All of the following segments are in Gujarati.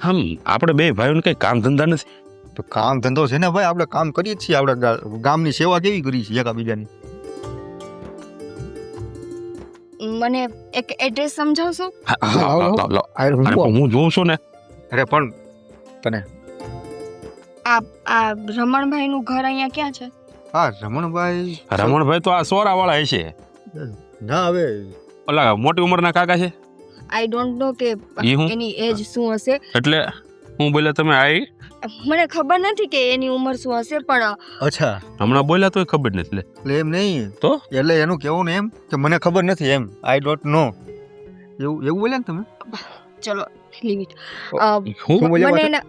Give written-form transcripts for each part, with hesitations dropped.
આપણે બે ભાઈઓને કઈ કામ ધંધા નથી. તો કામ ધંધો છે ને ભાઈ, આપણે કામ કરીએ જ છીએ. આપણે ગામની સેવા કેવી કરી છે એકાબીજાની. મને એક એડ્રેસ સમજાવશો? હું જોઉં છું ને. અરે પણ તને આ રમણભાઈ નું ઘર અહીંયા ક્યાં છે? હા રમણભાઈ તો આ સોરા વાળા હશે. ના હવે ઓલા મોટી ઉંમરના કાકા છે. આઈ ડોન્ટ નો કે ઈ હું? એની એજ શું હશે. એટલે હું બોલ્યા તમે આઈ મને ખબર નથી કે એની ઉંમર શું હશે, પણ અચ્છા હમણાં બોલ્યા તોય ખબર નથી. એટલે એમ નહીં તો એટલે એનું કેવું ને એમ કે મને ખબર નથી એમ. આઈ ડોન્ટ નો એવું બોલ્યા ને તમે. ચલો લીવ ઇટ. શું બોલ્યા મને પાછા? એના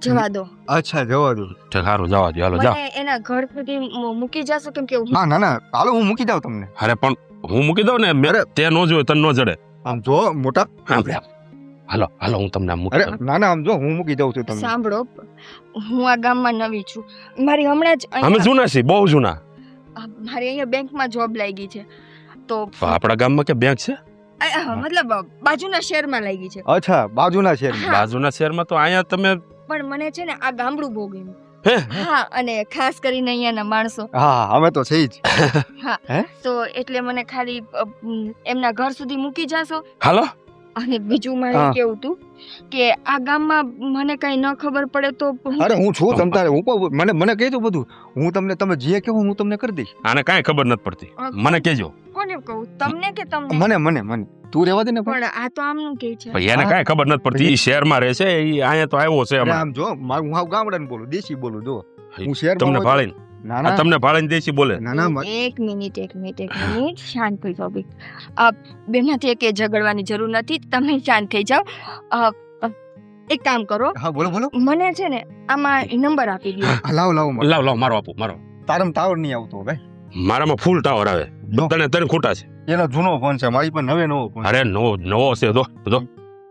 જવા દો. અચ્છા જવા દો. સારું જવા દો. હાલો જાઓ. મને એના ઘર સુધી મૂકી જાશો? કેમ કે ના હાલો હું મૂકી જાઉં તમને. અરે પણ હું મૂકી દઉં ને. તે નો જોયું તને નો જડે. આમ જો મોટા. હાલો હું તમને મૂકી અરે દઉં. ના આમ જો હું મૂકી દઉં છું તમને. સાંભળો, હું આ ગામમાં નવી છું. મારી હમણાં જ અમે જૂના છીએ, બહુ જૂના. મારી અહીંયા બેંકમાં જોબ લાગી છે. તો આપણા ગામમાં કે બેંક છે? મતલબ બાજુના શહેરમાં લાગી છે. અચ્છા બાજુના શહેર. બાજુના શહેરમાં તો અહીંયા તમે. પણ મને છે ને આ ગામડું બહુ ગમ્યું. હે? હા, અને ખાસ કરીને અહીંયાના માણસો. હા અમે તો છે જ. તો એટલે મને ખાલી એમના ઘર સુધી મૂકી જાશો. હાલો. અને બીજું મારે કેવું હતું કે આ ગામમાં મને કઈ ન ખબર પડે તો અરે હું છું તમ તારે હું મને કહી દો બધું. હું તમને તમે જે કહો હું તમને કરી દઈશ. આને કાંઈ ખબર નથી પડતી. મને કહેજો. કોને કહું, તમને કે તમને? મને તું રહેવા દે ને. પણ આ તો આમનું કે છે. એને કાંઈ ખબર નથી પડતી. ઈ શહેરમાં રહે છે, ઈ અહીંયા તો આવ્યો છે. આમ જો હું હાવ ગામડાને બોલું, દેશી બોલું. જો હું શહેર તમને ભાળીને. ના તમને ભાળીને દેશી બોલે. ના એક મિનિટ શાંત થઈ જાઓ. બેમાંથી એક ઝઘડવાની જરૂર નથી. તમે શાંત થઈ જાઓ. એક કામ કરો. હા બોલો. મને છે ને આમાં નંબર આપી દો. લાવ મારો આપો મારો. તારામાં ટાવર નહીં આવતો ભાઈ. મારામાં ફૂલ ટાવર આવે. તને ખોટા છે. એનો જૂનો ફોન છે, મારી પણ નવો ફોન. અરે નવો છે. તો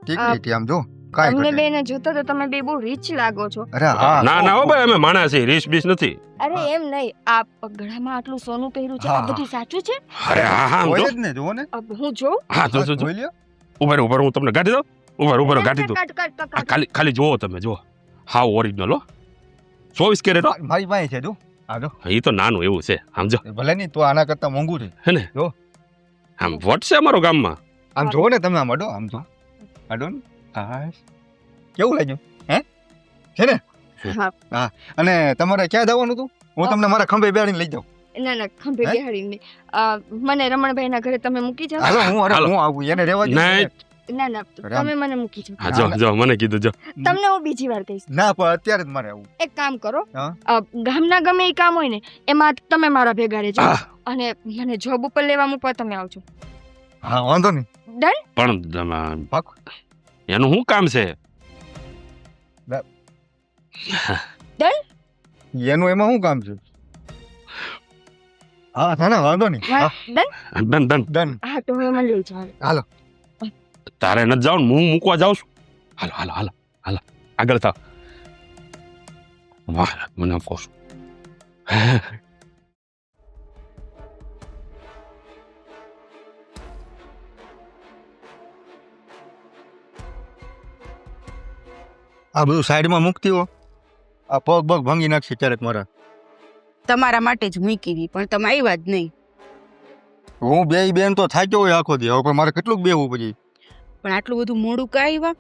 ઠીક આમ જો તમને બેને જોતા તો તમે બે બહુ રીચ લાગો છો. અરે હા ના હો ભાઈ, અમે માણસ છીએ, રીસ બીસ નથી. અરે એમ નહીં, આ ગળામાં આટલું સોનું પહેર્યું છે, આ બધું સાચું છે? અરે હા હોય જ ને, જોવો ને. હું જોઉં? હા જો જોઈ લ્યો. ઉભર હું તમને ગાડી દઉં. ઉભર ગાડી દઉં. ખાલી જોવો તમે જો. હા ઓરિજિનલ હો. 24 કેરેટ. મારી પાસે છે જો. આ જો એ તો નાનું એવું છે. આમ જો. ભલે નહીં તો આના કરતા મોંઘું છે. હે ને? જો આમ વોટ છે અમારો ગામમાં. આમ જોવો ને તમે. આમ અડો. આમ જો અડો ને. હા કેવું લાગ્યું? હે છે ને? હા. અને તમારે ક્યાં જવાનું હતું? હું તમને મારા ખંભે બેહાડીને લઈ જાઉં. ના ખંભે બેહાડીને. મને રમણભાઈ ના ઘરે તમે મૂકી જાઓ. હાલો હું આવું. એને રહેવા દે. ના તમે મને મૂકી જાઓ. હા જો મને કીધું જો. તમને હું બીજી વાર કહીશ. ના પણ અત્યારે જ મારે આવું. એક કામ કરો, ગામના ગમે એ કામ હોય ને એમાં તમે મારા ભેગા રહેજો. અને મને જોબ ઉપર લેવા મૂકવા તમે આવજો. હા વાંધો નહીં. ડન. પણ એનું શું કામ છે? એનું એમાં શું કામ છે? હા ના વાંધો નહીં. ડન. હા તો હવે મને લઈ જાઓ. હાલો. તારે નથી જાવ, હું મૂકવા જાઉં છું. હાલો આગળ થાવ. વાહ મને કહું છું. આ બધું સાઈડમાં મૂકતી હો. આ પગ ભાંગી નાખશે ક્યારેક મારા. તમારા માટે જ મૂકી દી, પણ તમે આવ્યા જ નહીં. હું બેન તો થાક્યો હોય આખો દી. હવે પણ મારે કેટલું બેવું પછી. પણ આટલું બધું મોડું કાંઈ આવ્યા?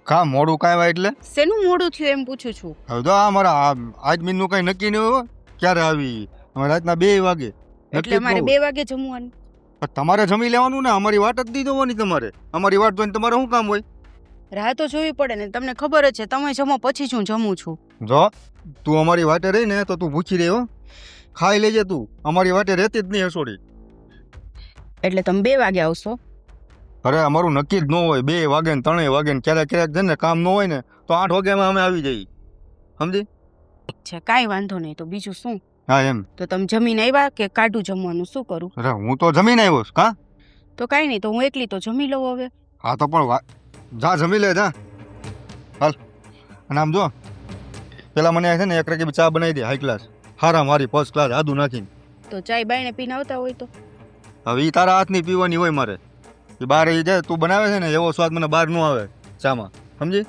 કા મોડું કાંઈ એટલે? શેનું મોડું થયું એમ પૂછું છું. હવે તો આ મારા આજ મીનનું કઈ નક્કી નહીં હોય. ક્યારે આવી? અમારે રાતના 2 વાગે. એટલે અમારે 2 વાગે જમવાનું. પણ તમારે જમી લેવાનું ને. અમારી વાટ જ દીધો હોય તમારે. અમારી વાટ જોઈને તમારે શું કામ હોય? રાહ તો જોવી પડે ને. તમને ખબર જ છે તમે જમો પછી હું જમું છું. જો તું અમારી વાટે રહી ને તો તું ભૂખી રહી હો. ખાઈ લેજે તું. અમારી વાટે રહેતી જ નહીં હસોડી. એટલે તમે 2 વાગે આવશો? અરે અમારું નક્કી જ ન હોય. 2 વાગે ને 3 વાગે ને ક્યારેક છે ને કામ ન હોય ને તો 8 વાગ્યામાં અમે આવી જઈએ. સમજી? અચ્છા કાંઈ વાંધો નહીં. તો બીજું શું? હા એમ. તો તમે જમીને આવ્યા કે કાઢું જમવાનું? શું કરું? અરે હું તો જમીને આવ્યો છું. કા તો કાંઈ નહીં, તો હું એકલી તો જમી લઉં હવે. હા તો પણ જા જમી લે જા. હાલ. અને આમ જો પેલા મને છે ને 1 રકી ચા બનાવી દે હાઈ ક્લાસ. હારા મારી ફર્સ્ટ ક્લાસ આદુ નાખીને. તો ચાય બાયણે પીને આવતા હોય તો? હવે એ તારા હાથની પીવાની હોય મારે. એ બહાર એ જાય તું બનાવે છે ને એવો સ્વાદ મને બહાર ન આવે ચામાં. સમજી?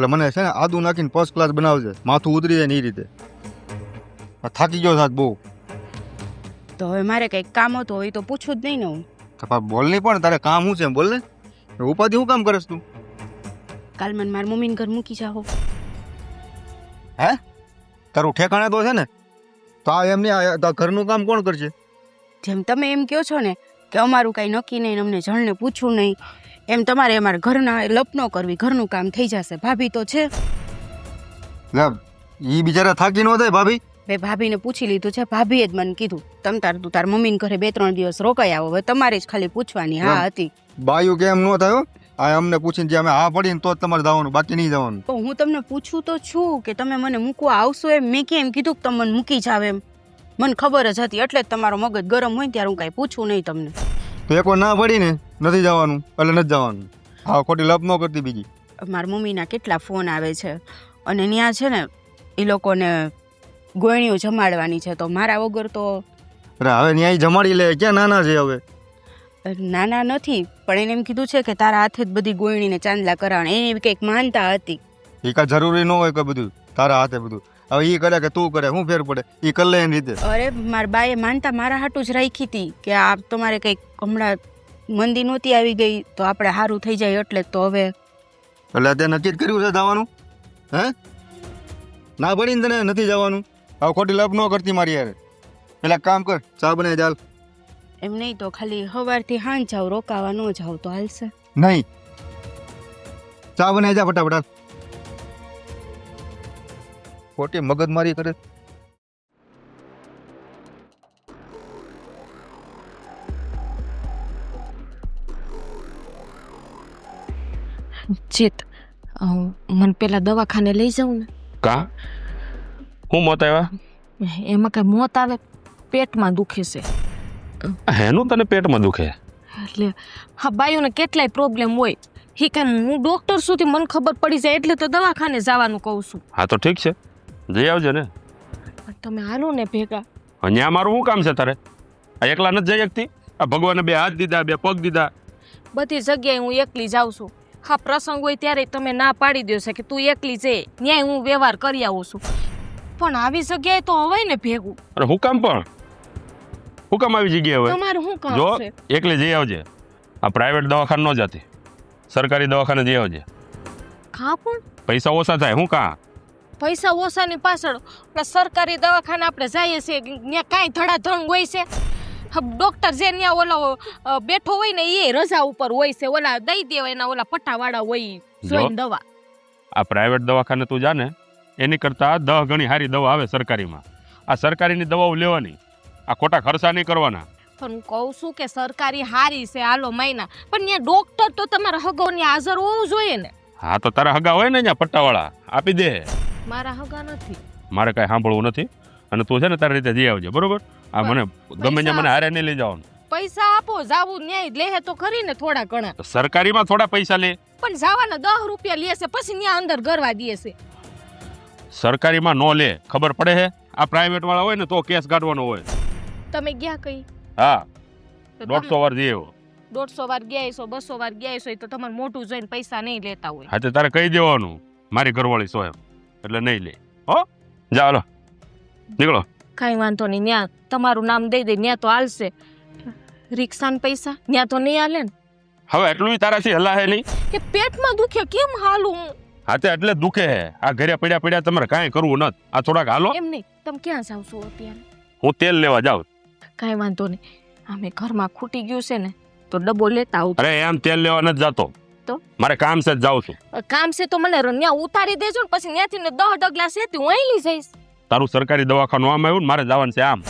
એટલે મને છે ને આદુ નાખીને ફર્સ્ટ ક્લાસ બનાવજે, માથું ઉતરી જાય ને એ રીતે. આ થાકી ગયો સાથ બહુ. તો હવે મારે કંઈક કામ હતું હોય તો પૂછું જ નહીં ને હું. કપા બોલ નહીં, પણ તારે કામ શું છે એમ બોલ ને. ઉપાધિ શું કામ કરસ તું? કાલ મને મારા મમ્મીને ઘર મૂકી જાઓ. હે તારું ઠેકાણે તો છે ને, તો આ એમ નહીં, આ ઘરનું કામ કોણ કરશે? જેમ તમે એમ કહો છો ને કે અમારું કાંઈ નક્કી નહીં, અમને જણને પૂછવું નહીં, એમ તમારે અમારા ઘરના લપ ન કરવી, ઘરનું કામ થઈ જશે. ભાભી તો છે. ઈ બિચારા થાકી ન થાય ભાભી. મેં ભાભીને પૂછી લીધું છે, ભાભીએ જ મને કીધું તું તાર મમ્મીને ઘરે 2-3 દિવસ રોકાઈ આવો. હવે તમારે જ ખાલી પૂછવાની હા હતી. બાયું કેમ ન થયો? આ અમને પૂછીને જે અમે હા પડીને તો જ તમારે જવાનું, બાકી નહીં જવાનું. તો હું તમને પૂછું તો છું કે તમે મને મૂકવા આવશો એમ. મેં કેમ કીધું કે તમે મને મૂકી જાવ એમ? મને ખબર જ હતી, એટલે જ તમારો મગજ ગરમ હોય ત્યારે હું કાંઈ પૂછું નહીં તમને. તો એક વાર ના પડીને નથી જવાનું એટલે નથી જવાનું. હા, ખોટી લપ ન કરતી બીજી. મારા મમ્મીના કેટલા ફોન આવે છે અને ત્યાં છે ને એ લોકોને ગોળણીઓ જમાડવાની છે, તો મારા વગર તો અરે હવે ન્યાય જમાડી લે. ક્યાં નાના છે હવે? નાના નથી, પણ એને એમ કીધું છે કે તારા હાથે જ બધી ગોળણીને ચાંદલા કરાવવાની. એની કંઈક માનતા હતી. એ કાંઈ જરૂરી ન હોય કે બધું તારા હાથે બધું. હવે એ કરે કે તું કરે, શું ફેર પડે? એ કરી લે એની રીતે. અરે મારા બાએ માનતા મારા હાટું જ રાખી હતી કે આ તમારે કંઈક હમણાં મંદી નહોતી આવી ગઈ તો આપણે સારું થઈ જાય એટલે. તો હવે એટલે તે નક્કી જ કર્યું છે જવાનું? હે ના પડીને તને નથી જવાનું? હવે ખોટી લપ ન કરતી મારી યાર. એટલે કામ કર, ચા બનાવી ચાલ. એમ નહીં તો ખાલી સવારથી હાંજ જાવ, રોકાવા ન જાવ તો હાલશે નહીં? ચા બનાવી જા ફટાફટ. ખોટી મગજમારી કરે. ચિત મને પેલા દવાખાને લઈ જાઉં ને. કા હું મોત આવ્યા? એમાં કઈ મોત આવે? પેટમાં દુખે છે. હેનું તને પેટમાં દુખે? એટલે હા, બાયુને કેટલાય પ્રોબ્લેમ હોય. હું ડોક્ટર સુધી મને ખબર પડી જાય એટલે તો દવાખાને જવાનું કહું છું. હા તો ઠીક છે, જઈ આવજે ને. તમે હાલો ને ભેગા. અહીંયા મારું શું કામ છે તારે? આ એકલા નથી જઈ શકતી? આ ભગવાને 2 હાથ દીધા, 2 પગ દીધા. બધી જગ્યાએ હું એકલી જાઉં છું. હા, પ્રસંગ હોય ત્યારે તમે ના પાડી દો છે કે તું એકલી જઈ, ન્યાય હું વ્યવહાર કરી આવું છું. પણ આવી જગ્યાએ તો હોય ને ભેગું. અરે હું કામ આવી જગ્યાએ હોય? તમારે શું કામ જો છે? એકલી જઈ આવજે. આ પ્રાઇવેટ દવાખાને ન જતી, સરકારી દવાખાને જઈ આવજે. કા પણ પૈસા ઓછા થાય. હું કા પૈસા ઓછાની પાછળ આપણે સરકારી દવાખાને આપણે જઈએ છીએ, ત્યાં કાંઈ ધડાધડ હોય છે? ડોક્ટર જે ત્યાં ઓલો બેઠો હોય ને એ રજા ઉપર હોય છે, ઓલા દઈ દેવાય એના ઓલા પટ્ટાવાળા હોય જોઈને દવા. આ પ્રાઇવેટ દવાખાને તું જા ને એની કરતા 10 ગણી સારી દવા આવે સરકારીમાં. આ સરકારીની દવાઓ લેવાની, આ ખોટા ખર્ચા નહીં કરવાના. પણ હું કહું છું કે સરકારી હારી છે હાલો મહિના, પણ ત્યાં ડોક્ટર તો તમારા હગાની હાજર હોવું જોઈએ ને. હા તો તારા હગા હોય ને ત્યાં પટ્ટાવાળા આપી દે. મારા હગા નથી. મારે કાંઈ સાંભળવું નથી અને તું છે ને તારી રીતે જઈ આવજે, બરોબર? આ મને ગમે ત્યાં મને હારે નહીં લઈ જવાનું. પૈસા આપો, જાવું ન્યાય લે તો ખરી ને થોડા ઘણા. સરકારીમાં થોડા પૈસા લે, પણ જવાના 10 રૂપિયા લે છે, પછી ત્યાં અંદર ગરવા દે છે. સરકારીમાં નો લે, ખબર પડે છે? આ પ્રાઇવેટ વાળા હોય ને તો કેસ કાઢવાનો હોય. તમે ગયા કઈ? હા, 150 વાર જઈ આવ્યો. 150 વાર ગયા છો, 200 વાર ગયા છો, તો તમારે મોટું જોઈને પૈસા નહીં લેતા હોય. હા તો તારે કહી દેવાનું મારી ઘરવાળી સો એમ, એટલે નહીં લે. હો જા, હાલો નીકળો. કઈ વાંધો નહીં, ન્યા તમારું નામ દઈ દે, ન્યા તો હાલશે. રિક્ષાના પૈસા ન્યા તો નહીં હાલે ને? હવે એટલું તારાથી હલાહે નહીં કે પેટમાં દુખે કેમ હાલું હું? હા તે એટલે દુખે હે. આ ઘરે પડ્યા તમારે કાંઈ કરવું નથી. આ થોડાક હાલો. એમ નહીં, તમે ક્યાં જાવ છો અત્યારે? હું તેલ લેવા જાઉં. કાંઈ વાંધો નહીં, અમે ઘરમાં ખૂટી ગયું છે ને તો ડબ્બો લેતા આવું. અરે એમ તેલ લેવા નથી જાતો, તો મારે કામ છે, જાઉં છું. કામ છે તો મને ત્યાં ઉતારી દેજો ને, પછી ત્યાંથી ને 10 ડગલા છે હું અહીં લઈ જઈશ. તારું સરકારી દવાખાનું આમ આવ્યું ને, મારે જવાનું છે આમ.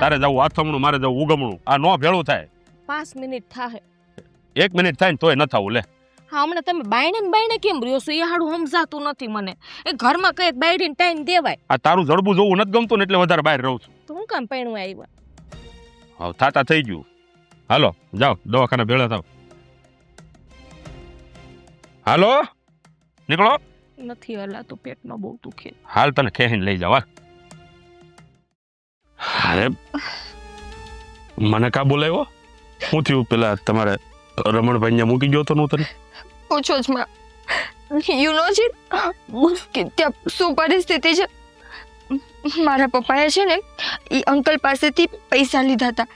તારે જવું આથમણું, મારે જવું ઉગમણું. આ નો ભેળું થાય. 5 મિનિટ થાય. 1 મિનિટ થાય ને તોય ન થવું. લે હા, હમણાં તમે બાયણે કેમ રહ્યો છો એ હાડું સમજાતું નથી મને. એ ઘરમાં કઈ બાયડીને ટાઈમ દેવાય? આ તારું જડબું જોવું નથી ગમતું ને એટલે વધારે બહાર રહું છું. તો હું કામ પૈણું આવ્યા? હા થાતા થઈ ગયું. હાલો જાઓ દવાખાને ભેળા થાવ. હાલો નીકળો. નથી હલાતું, પેટમાં બહુ દુખે. હાલ તને ખેહીને લઈ જાવ. અરે મને કા બોલાવ્યો? શું થયું? પેલા તમારે રમણભાઈ મૂકી ગયો તો હું તને પૂછો જ માં, યુ નો જીત કે ત્યાં શું પરિસ્થિતિ છે. મારા પપ્પાએ છે ને એ અંકલ પાસેથી પૈસા લીધા હતા.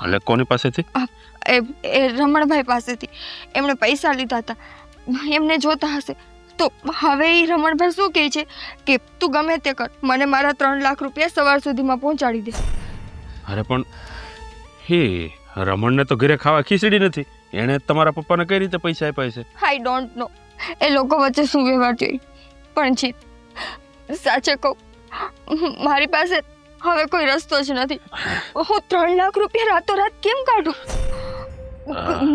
એટલે કોની પાસેથી? એ રમણભાઈ પાસેથી એમણે પૈસા લીધા હતા. એમને જોતા હશે તો હવે એ રમણભાઈ શું કહે છે કે તું ગમે તે કર, મને મારા 3 લાખ રૂપિયા સવાર સુધીમાં પહોંચાડી દે. અરે પણ હે રમણને તો ઘરે ખાવા ખીચડી નથી, એણે તમારા પપ્પાને કઈ રીતે પૈસા આપ્યા છે? આઈ ડોન્ટ નો એ લોકો વચ્ચે શું વ્યવહાર જોઈ. પણ જીત, સાચે કહું, મારી પાસે હવે કોઈ રસ્તો જ નથી. હું 3 લાખ રૂપિયા રાતોરાત કેમ કાઢું?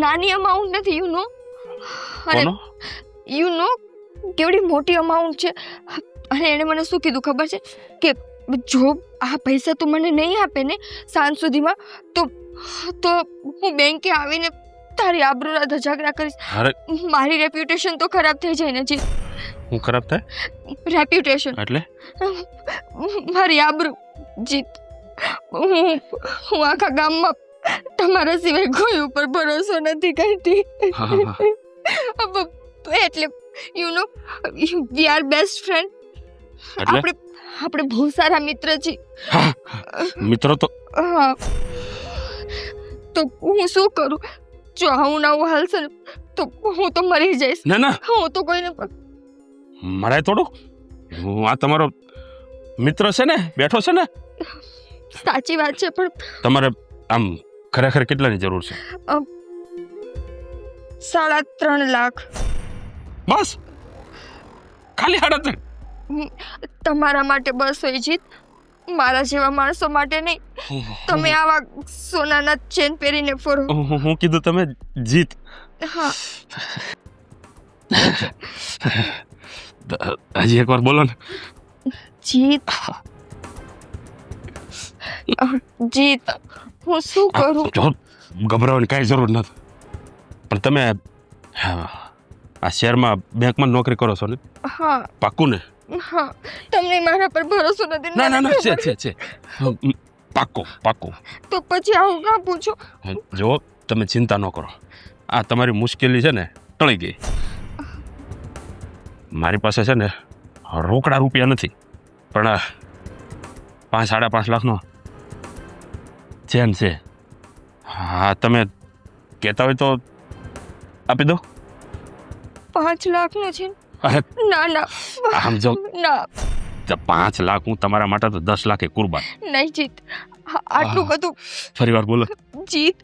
નાની અમાઉન્ટ નથી, યુ નો. અને કોનો? યુ નો કેવડી મોટી અમાઉન્ટ છે. અને એણે મને શું કીધું ખબર છે કે જો આ પૈસા તું મને નહીં આપે ને સાંજ સુધીમાં તો હું બેંકે આવીને તારી આબરૂના ધજાગરા કરીશ. અરે મારી રેપ્યુટેશન તો ખરાબ થઈ જાય ને જીત. હું ખરાબ થાય રેપ્યુટેશન એટલે? મારી આબરૂ જીત. હું આખા ગામમાં તમારા સિવાય કોઈ ઉપર ભરોસો નથી કરતી. હા, હા, હા. એટલે you know we are best friend. એટલે આપણે બહુ સારા મિત્ર છીએ. હા, મિત્રો તો હા, તો હું શું કરું? જો આવું ના હાલશે ને તો હું તો મરી જઈશ. ના ના હું તો કોઈને મરાય થોડું. હું આ તમારો મિત્ર છે ને, બેઠો છે ને. સાચી વાત છે, પણ તમારે આમ ખરેખર કેટલાની જરૂર છે? 3.5 લાખ. બસ ખાલી 3.5? તમારા માટે બસ હોય જીત, મારા જેવા માણસો માટે નહીં. તમે આવા સોનાના ચેન પહેરીને ફરો. હું કીધું તમે જીત? હા, હજી એકવાર બોલો ને. જીત. જીત, હું શું કરું? જો ગભરાવાની કાંઈ જરૂર નથી, પણ તમે આ શહેરમાં બેંકમાં નોકરી કરો છો ને? હા પાક્કું ને? હા, તમને મારા પર ભરોસો નથી? ના ના ના, છે પાક્કું પાક્કું. તો પછી આવું કાં પૂછો? જો તમે ચિંતા ન કરો, આ તમારી મુશ્કેલી છે ને ટળી ગઈ. મારી પાસે છે ને રોકડા રૂપિયા નથી, પણ આ 5-5.5 લાખનો ચેન છે. હા, તમે કહેતા હોય તો આપી દો. 5 લાખનો છે? અરે ના ના, આમ જો ના 5 લાખ હું તમારા માટે તો 10 લાખે કુરબાન. નહીં જીત, આટલું બધું. ફરી વાર બોલો. જીત,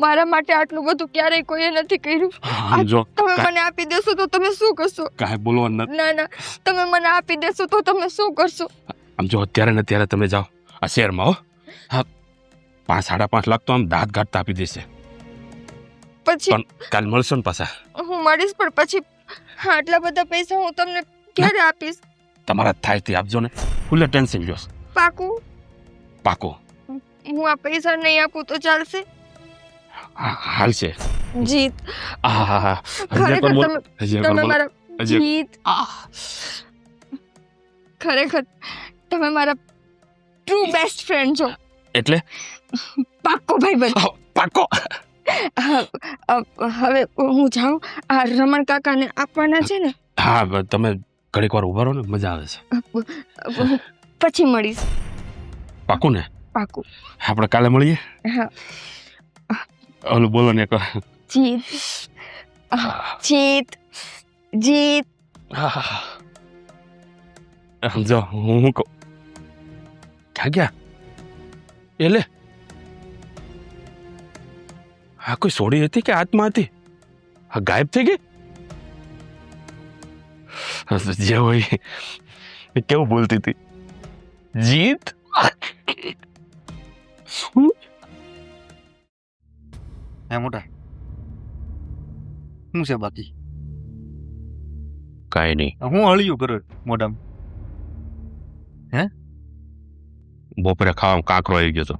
મારા માટે આટલું બધું ક્યારેય કોઈએ નથી કર્યું. આમ જો તમે મને આપી દેશો તો તમે શું કરશો? કાંઈ બોલવાનું નથી. ના ના, તમે મને આપી દેશો તો તમે શું કરશો? આમ જો અત્યારે ને ત્યારે તમે જાઓ આ શહેરમાં. હો હા, 5-5.5 લાખ તો આમ દાંત ગાંઠતા આપી દેશે. પછી પણ કાલ મળશો ને પાછા? હું મળીશ, પણ પછી આટલા બધા પૈસા હું તમને ક્યારે આપીશ? તમારા થાય તે આપજો ને, ફૂલે ટેન્શન લ્યો. પાકું? પાકો. હું આ પૈસા નહીં આપું તો ચાલશે? હાલશે. જીત, હા ખરેખર તમે મારા જીત, ખરેખર તમે મારા ટ્રુ બેસ્ટ ફ્રેન્ડ છો. એટલે પાક્કો ભાઈબંધ. પાકો. હવે હું જાઉં, આ રમણ કાકાને આપવાના છે ને. હા, તમે ઘડીક વાર ઉભા રહો ને, મજા આવે છે. પછી મળીશ. પાકું ને? પાકું. આપણે કાલે મળીએ. હા. ઓલું બોલો ને એકવાર. જીત, જીત, જીત. જો હું કહું ક્યાં ગયા એટલે આ કોઈ સોડી હતી કે આત્મા હતી? આ ગાયબ થઈ ગઈ? જે હોય કેવું બોલતી હતી જીત. શું હે મોટા, શું છે બાકી? કાંઈ નહીં. હું હળિયું કરો મોઢામાં? બપોરે ખાવામાં કાંકરો આવી ગયો હતો.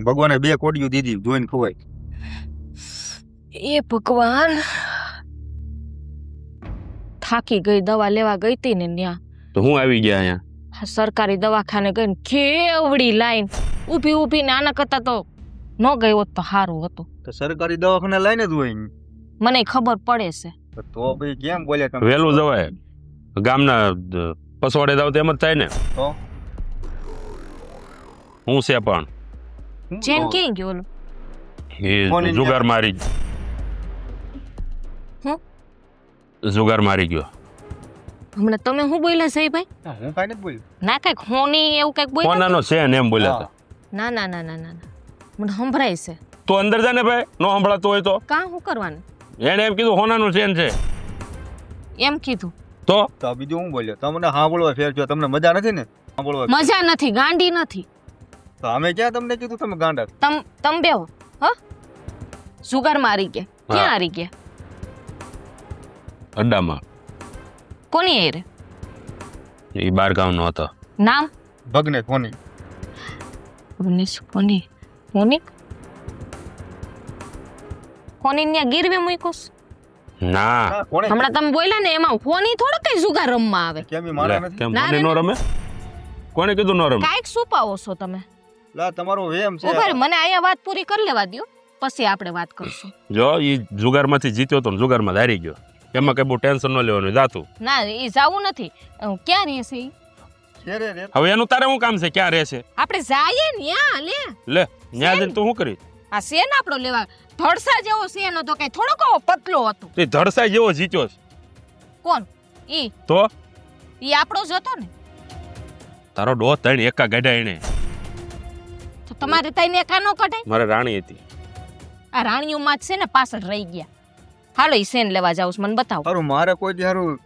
ભગવાને 2 કોડિયું દીધી, જોઈને ખવાય. એ ભગવાન, થાકી ગઈ. દવા લેવા ગઈ હતી ને ત્યાં તો હું આવી ગયા અહીંયા સરકારી દવાખાને ગઈ ને કેવડી લાઈન ઊભી ઊભી ને આના કરતા તો ન ગઈ હોત તો સારું હતું. તો સરકારી દવાખાને લઈને જ હોય. મને ખબર પડે છે તો ભાઈ કેમ બોલ્યા તમે? વહેલું જવાય ગામના પસવાડે જાવ તો એમ જ થાય ને. તો હું છે પણ હું જેન કહું? ક્યાં ગયો ઓલો? કોની એ જુગાર મારી હું? જુગાર મારી ગયો. હમણાં તમે શું બોલ્યા સાહેબભાઈ? હું કાંઈ નથી બોલ્યો. ના કાંઈક હોની એવું કાંઈક બોલ્યા? કોનાનો છે ને એમ બોલ્યા હતા. ના ના ના ના ના ના. મને સંભળાય છે. તું અંદર જા ને ભાઈ, નો સંભળાતું હોય તો. કાં શું કરવાનું? એને એમ કીધું હોનાનું ચેન છે એમ કીધું. તો તો બીજું હું બોલ્યો? તમને સાંભળવા ફેર છો, તમને મજા નથી ને સાંભળવા? મજા નથી, ગાંડી નથી. તો અમે ક્યાં તમને કીધું તમે ગાંડા? તમ બેહો. હ જુગાર મારી ગયા. ક્યાં હારી ગયા? અડ્ડામાં. કોની હારે? એ બાર ગામનો હતો. નામ? ભગને કોની? કોની કોની કોની ત્યાં ગીરવે મૂક્યોસ? ના કોણે? હમણાં તમે બોલ્યા ને એમાં કોની થોડો કઈ જુગાર રમવા આવે. કેમ ઈ મારા લે, નથી? કેમ ના, મને નો ના. રમે? કોને કીધું નો રમે? કાંઈક સુપાવો છો તમે. લા તમારો વેમ છે. ઉભા રહો, મને અહીંયા વાત પૂરી કરી લેવા દ્યો, પછી આપણે વાત કરશું. જો એ જુગારમાંથી જીત્યો તો ને જુગારમાં હારી ગયો. એમાં કઈ બહુ ટેન્શન ન લેવાનું, જાતું. ના એ જાવું નથી. ક્યાં રહેશે ઈ? છે રે રે. હવે એનું તારે શું કામ છે? ક્યાં રહેશે? આપણે જાઈએ ને યા લે. લે ન્યા જઈને તું શું કરી? આ શેન આપણો લેવા ધડસા જેવો શેન હતો, કઈ થોડો કહો પતલો હતો. તે ધડસાઈ જેવો જીત્યો છે. કોણ? ઈ તો ઈ આપણો જ હતો ને. તારો ડો ત્રણ એકા ગાઢ્યા એને. તો તમારે તઈને એકા નો કઢાય? મારે રાણી હતી. આ રાણીઓમાં જ છે ને પાછળ રહી ગયા. હાલો ઈ શેન લેવા જાવ મને બતાવો. હારું મારે કોઈ દી હારું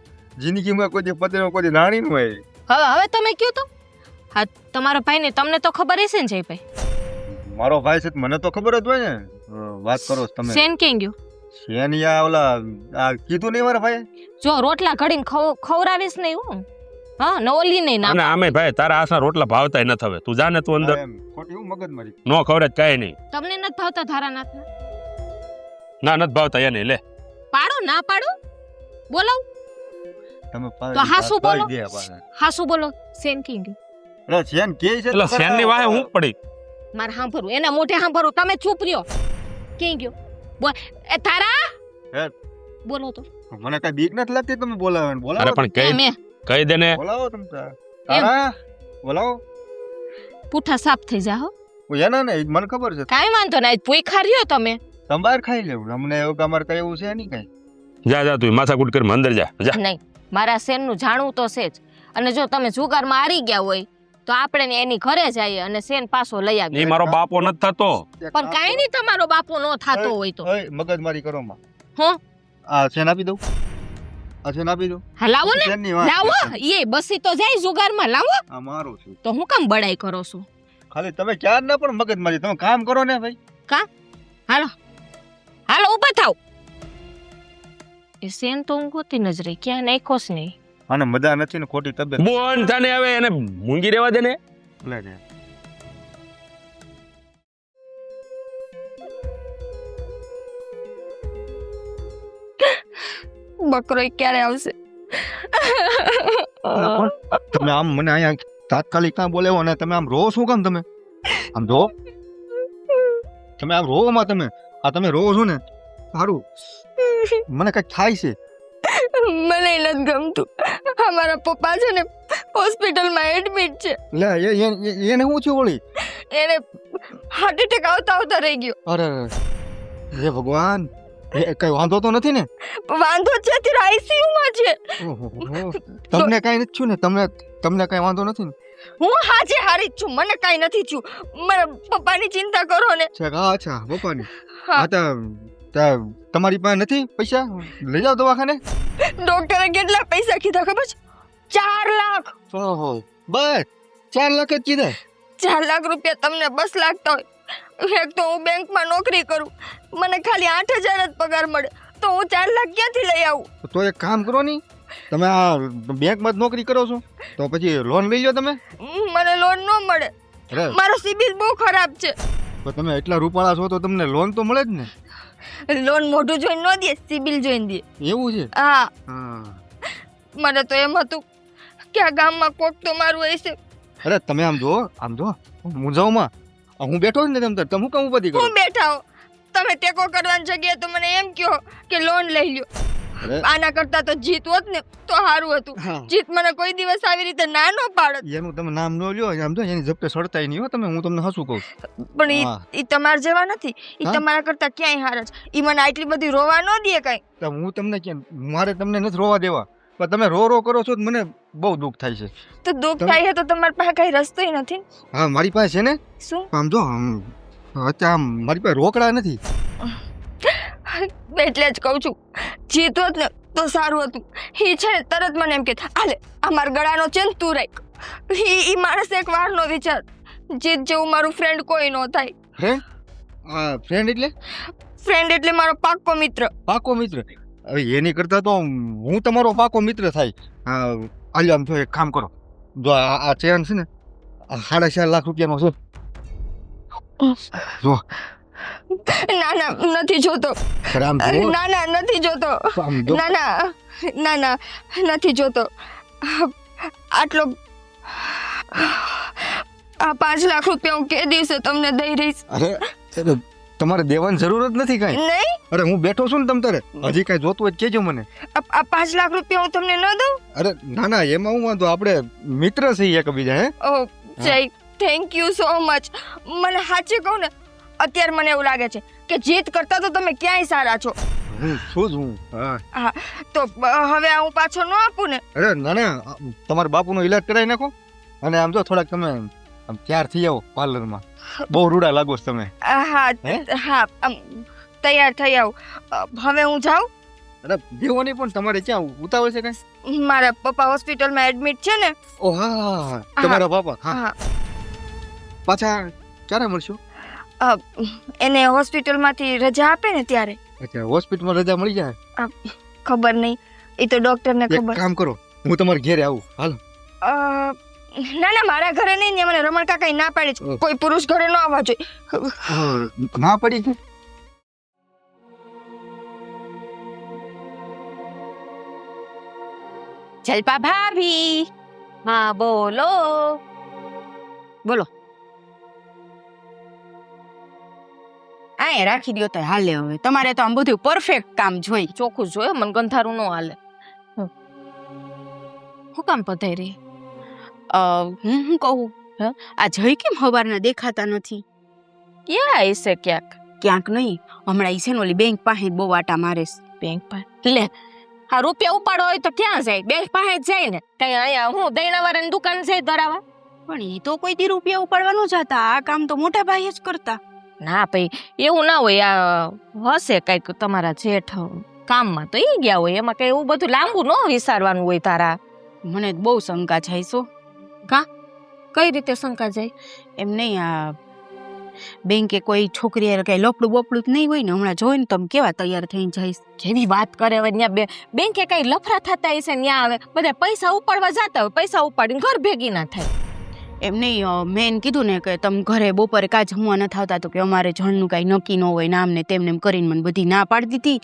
જિંદગીમાં કોઈ દી પતિનો કોઈ દી રાણી નું હોય. હવે તમે કયો તો. હા તમારા ભાઈને તમને તો ખબર હશે ને જયભાઈ? મારો ભાઈ છે તો મને તો ખબર જ હોય ને. વાત કરો છો તમે. શેન ક્યાં ગયો? શેનિયા ઓલા આ કીધું નહીં મારા ભાઈ? જો રોટલા ઘડીને ખવરાવીશ નહીં હું. હા ને ઓલી નહીં અને ના. આમે ભાઈ તારા આસા રોટલા ભાવતા ન થવે. તું જા ને તું અંદર. એમ ખોટી હું મગજ મારી. નો ખવરે કાંઈ નહીં. તમને નથી ભાવતા ધારાનાથના? ના નથી ભાવતા એને. લે પાડો ના પાડો બોલાવ. તમે તો હાસુ બોલો. દે પાછા. હાસુ બોલો. શેન ક્યાં ગયો? અરે શેન કે છે એટલે શેરની વાહે હું પડી. મારે સાંભળવું, એના મોઢે સાંભળવું. તમે ચૂપ રહ્યો. ક્યાં ગયો? બોલ. એ તારા હે? બોલો તો. મને કઈ બીક નથી લાગતી તમે બોલાવો ને અરે બોલાવો. પણ કઈ મેં કહી દે ને. બોલાવો તમે તારા બોલાવો. પૂઠા સાફ થઈ જા હો. એના ને મને ખબર છે. કાંઈ વાંધો નહીં. ભૂખા રહ્યો તમે. તમે બહાર ખાઈ લેવું. અમને એવું કે અમારે કઈ એવું છે નહીં કઈ. જા જા તું માથાકૂટ કરી અંદર જા. જા નહીં, મારા શેનનું જાણવું તો છે જ. અને જો તમે જુગારમાં હારી ગયા હોય તો આપણે એની ઘરે જઈએ અને શેન પાછો લઈ એ આવીએ. મારો બાપો નથી થતો. પણ કાંઈ નહીં, તમારો બાપો નો થાતો હોય તો. ઓય મગજ મારી કરો માં. હું આ શેન આપી દઉં. આ શેન આપી દઉં. હા લાવો ને. શેનની વાત. લાવો. એ બસી તો જાય જુગારમાં. લાવો. આ મારું છે. તો હું કામ બડાઈ કરો છો? ખાલી તમે ક્યાં ના પણ મગજ મારી. તમે કામ કરો ને ભાઈ. હાલો હાલો ઊભા થાવ. એ શેન તો હું ગોતી નજરે ક્યાં નાખ્યો જ નહીં. આને મજા નથી ને ખોટી તબિયત. બોન થાને હવે એને મૂંગી રહેવા દે ને. લે ને. બકરો ક્યારે આવશે? તમે આમ મને અહીંયા તાત્કાલિક કાં બોલાવો ને તમે આમ રો શું કામ તમે? આમ જો તમે આમ રો માં તમે તમે રો છો ને સારું મને કઈક થાય છે. મને નથી ગમતું. અમારા પપ્પા છે ને હોસ્પિટલમાં એડમિટ છે. લે એને શું થયું વળી? એને હાર્ટ એટેક આવતા આવતા રહી ગયો. અરે હે ભગવાન કઈ વાંધો તો નથી ને? વાંધો છે, અત્યારે આઈસીયુમાં છે. ઓહોહો. તમને કઈ નથી થયું ને? તમને કઈ વાંધો નથી ને? હું હાજે હારી જ છું, મને કાઈ નથી થયું. મારા પપ્પાની ચિંતા કરો ને. અચ્છા પપ્પાની. હા. હા તમારી પાસે નથી પૈસા? લઈ જાઓ દવાખાને. ડોક્ટરે કેટલા પૈસા કીધા ખબર છે? 4 લાખ. ઓહો બસ 4 લાખ જ કીધા? 4 લાખ રૂપિયા તમને બસ લાગતા હોય. એક તો હું બેંકમાં નોકરી કરું, મને ખાલી 8,000 જ પગાર મળે, તો હું 4 લાખ ક્યાંથી લઈ આવું? તો એક કામ કરો ની, તમે આ બેંકમાં જ નોકરી કરો છો તો પછી લોન લઈ લો તમે. મને લોન ન મળે. અરે મારો સિબિલ બહુ ખરાબ છે. તો તમે એટલા રૂપાળા છો તો તમને લોન તો મળે જ ને. લોન મોઢું જોઈને ન દે, સિબિલ જોઈને દે. એવું છે? હા, હા. મને તો એમ હતું કે આ ગામમાં કોક તો મારું હશે. અરે તમે આમ જો મૂંઝાવમાં હું બેઠો જ ને તમે હું કામ ઉપાધી કરો? હું બેઠા હો, તમે ટેકો કરવાની જગ્યાએ તો મને એમ કહો કે લોન લઈ લ્યો. અરે. આના કરતા તો જીત હોત ને તો સારું હતું. હા. જીત મને કોઈ દિવસ આવી રીતે ના ન પાડત. એનું તમે નામ ન લ્યો આમ તો એની જપ્તે સડતાય નહીં હો તમે, હું તમને હસું કહું. પણ હા. ઈ તમારા જેવા નથી. ઈ હા? તમારા કરતા ક્યાંય હારા છે. ઈ મને આટલી બધી રોવા ન દે કઈ. તો હું તમને કેમ, મારે તમને નથી રોવા દેવા, પણ તમે રો કરો છો તો મને બહુ દુઃખ થાય છે. તો દુઃખ તમે- થાય છે તો તમારી પાસે કઈ રસ્તોય નથી. હા મારી પાસે છે ને, શું? આમ જો અત્યારે આમ મારી પાસે રોકડા નથી. એટલે જ કહું છું, જીત હોત ને તો સારું હતું. ઈ છે ને તરત મને એમ કે હાલે આ મારા ગળાનો છે ને તું રાખ. ઈ માણસ એક વાર નો વિચાર. જીત જેવું મારું ફ્રેન્ડ કોઈ ન થાય. ફ્રેન્ડ? ફ્રેન્ડ એટલે ફ્રેન્ડ એટલે મારો પાક્કો મિત્ર. પાકો મિત્ર? હવે એની કરતા તો હું તમારો પાકો મિત્ર થાય. આલ્યો આમ તો એક કામ કરો, જો આ ચેન છે ને, આ 4.5 લાખ રૂપિયાનો છે. જો ના ના નથી જોતો. ખરે આમ જુઓ. ના ના નથી જોતો. આમ જો. ના ના નથી જોતો. આટલો આ 5 લાખ રૂપિયા હું કે દિવસે તમને દઈ રહીશ. અરે તમારે દેવાની જરૂર જ નથી કાંઈ. નહીં, અરે હું બેઠો છું ને તમ તારે, હજી કાંઈ જોતું હોય તો કહેજો મને. આ 5 લાખ રૂપિયા હું તમને ન દઉં. અરે ના ના, એમાં હું વાંધો, આપણે મિત્ર છીએ એકબીજા. હે ઓ જય, થેન્ક યુ સો મચ. મને સાચી કહું ને, અત્યારે મને એવું લાગે છે કે જીત કરતા તો તમે ક્યાંય સારા છો. હું છું જ હું. હા તો હવે આ હું પાછો ન આપું ને. અરે ના ના, તમારા બાપુનો ઈલાજ કરાવી નાખો. અને આમ જો થોડાક તમે આમ તૈયાર થઈ આવો પાર્લરમાં. બહુ રૂડા લાગો છો તમે. હા હે? હા તૈયાર થઈ આવું. હવે હું જાઉં. અરે દેવાની પણ તમારે ક્યાં ઉતાવળ છે કાંઈ? મારા પપ્પા હોસ્પિટલમાં એડમિટ છે ને. ઓ હા, તમારા બાપા. હા, હા પાછા ક્યારે મળશું? એને હોસ્પિટલમાંથી રજા આપે ને ત્યારે. અચ્છા, હોસ્પિટલમાં રજા મળી જાય? ખબર નહીં, એ તો ડોક્ટરને એક ખબર. કામ કરો, હું તમારા ઘેરે આવું. હાલો. ના ના, મારા ઘરે નહીં ને, મને રમણ કાકાએ ના પાડી છે. કોઈ પુરુષ ઘરે ન આવવા જોઈએ. ના પડી છે? જલપા ભાભી. હા બોલો. બોલો. આય રાખી દ્યો તો હાલે. હવે તમારે તો આમ બધું પરફેક્ટ કામ જોઈ. ચોખ્ખું જોયો, મને ગંધારું ન હાલે. હું કામ પધારી? હું કહું, આ જય કેમ હવારના દેખાતા નથી? ક્યાં હશે? ક્યાંક નહીં, હમણાં ઈ છે ને ઓલી બેંક પાસે બહુ આટા મારે છે. બેંક પાસે લે. હા, રૂપિયા ઉપાડો હોય તો ક્યાં જાય? બેંક પાસે જ જાય ને. કઈ અહીંયા હું દૈણાવાળાની દુકાન છે ધરાવા? પણ ઈ તો કોઈ દી રૂપિયા ઉપાડવા ન જતા. આ કામ તો મોટા ભાઈ જ કરતા. ના ભાઈ, એવું ના હોય. આ હશે કઈક તમારા જેઠ કામમાં તો ઈ ગયા હોય. એમાં કઈ એવું બધું લાંબુ ન વિચારવાનું હોય તારા. મને બહુ શંકા જાય છો. કઈ રીતે શંકા જાય? એમ નહીં, આ બેંકે કોઈ છોકરી કઈ લપડું બપડું નહીં હોય ને, હમણાં જોઈને તમે કેવા તૈયાર થઈને જઈશ. કેવી વાત કરે હવે. ત્યાં બેંકે કઈ લફરા થતા હશે ને, ત્યાં આવે બધા પૈસા ઉપાડવા જતા હોય, પૈસા ઉપાડીને ઘર ભેગી ના થાય. એમ નહીં, મેં એને કીધું ને કે તમે ઘરે બપોરે કાં જમવા નથી આવતા, તો કે અમારે જણનું કાંઈ નક્કી ન હોય ને આમને તેમને એમ કરીને મને બધી ના પાડી દીધી.